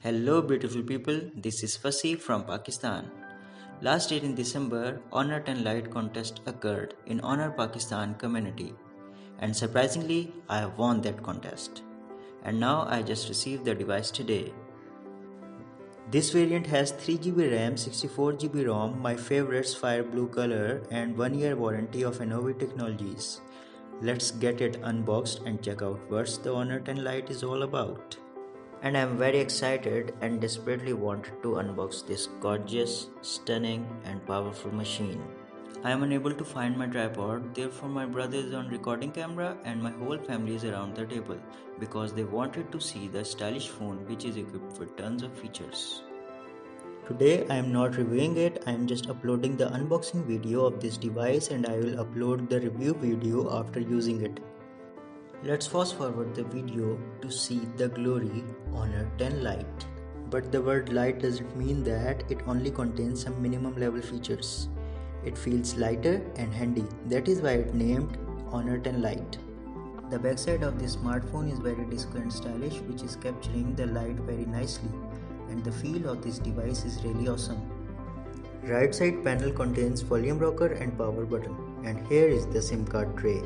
Hello beautiful people, this is Fasi from Pakistan. Last year in December, Honor 10 Lite contest occurred in Honor Pakistan community, and surprisingly I have won that contest. And now I just received the device today. This variant has 3GB RAM, 64GB ROM, my favorites fire blue color and 1 year warranty of Innovi Technologies. Let's get it unboxed and check out what the Honor 10 Lite is all about. And I am very excited and desperately wanted to unbox this gorgeous, stunning and powerful machine. I am unable to find my tripod, therefore my brother is on recording camera and my whole family is around the table because they wanted to see the stylish phone which is equipped with tons of features. Today I am not reviewing it, I am just uploading the unboxing video of this device and I will upload the review video after using it. Let's fast forward the video to see the glory Honor 10 Lite. But the word light doesn't mean that it only contains some minimum level features. It feels lighter and handy, that is why it named Honor 10 Lite. The backside of this smartphone is very disco and stylish, which is capturing the light very nicely, and the feel of this device is really awesome. Right side panel contains volume rocker and power button, and here is the SIM card tray.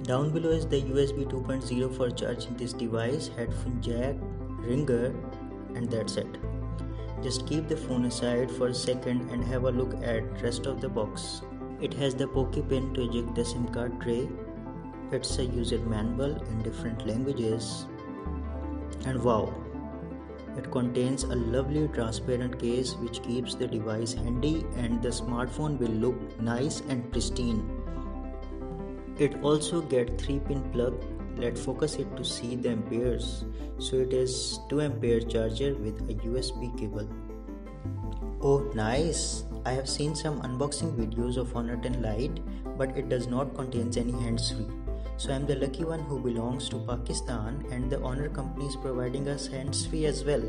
Down below is the USB 2.0 for charging this device, headphone jack, ringer, and that's it. Just keep the phone aside for a second and have a look at rest of the box. It has the Poke pin to eject the SIM card tray. It's a user manual in different languages. And wow, it contains a lovely transparent case which keeps the device handy and the smartphone will look nice and pristine. It also gets 3-pin plug. Let's focus it to see the amperes. So it is 2 ampere charger with a USB cable. Oh nice! I have seen some unboxing videos of Honor 10 Lite, but it does not contain any hands-free. So I am the lucky one who belongs to Pakistan and the Honor company is providing us hands-free as well.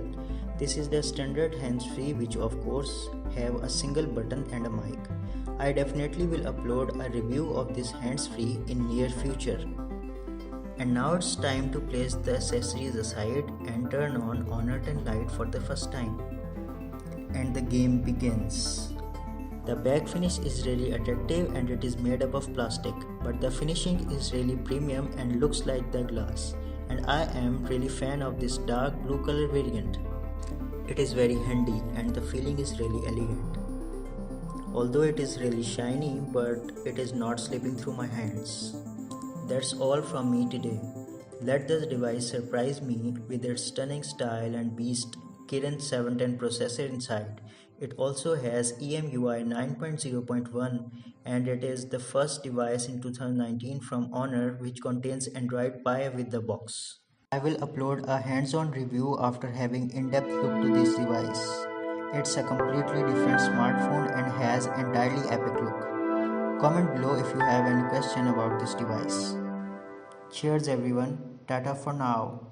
This is the standard hands-free which of course have a single button and a mic. I definitely will upload a review of this hands-free in near future. And now it's time to place the accessories aside and turn on Honor 10 Lite for the first time. And the game begins. The back finish is really attractive and it is made up of plastic, but the finishing is really premium and looks like the glass. And I am really fan of this dark blue color variant. It is very handy and the feeling is really elegant. Although it is really shiny, but it is not slipping through my hands. That's all from me today. Let this device surprise me with its stunning style and beast Kirin 710 processor inside. It also has EMUI 9.0.1 and it is the first device in 2019 from Honor which contains Android Pie with the box. I will upload a hands-on review after having in-depth look to this device. It's a completely different smartphone and has entirely epic look. Comment below if you have any question about this device. Cheers everyone, tata for now.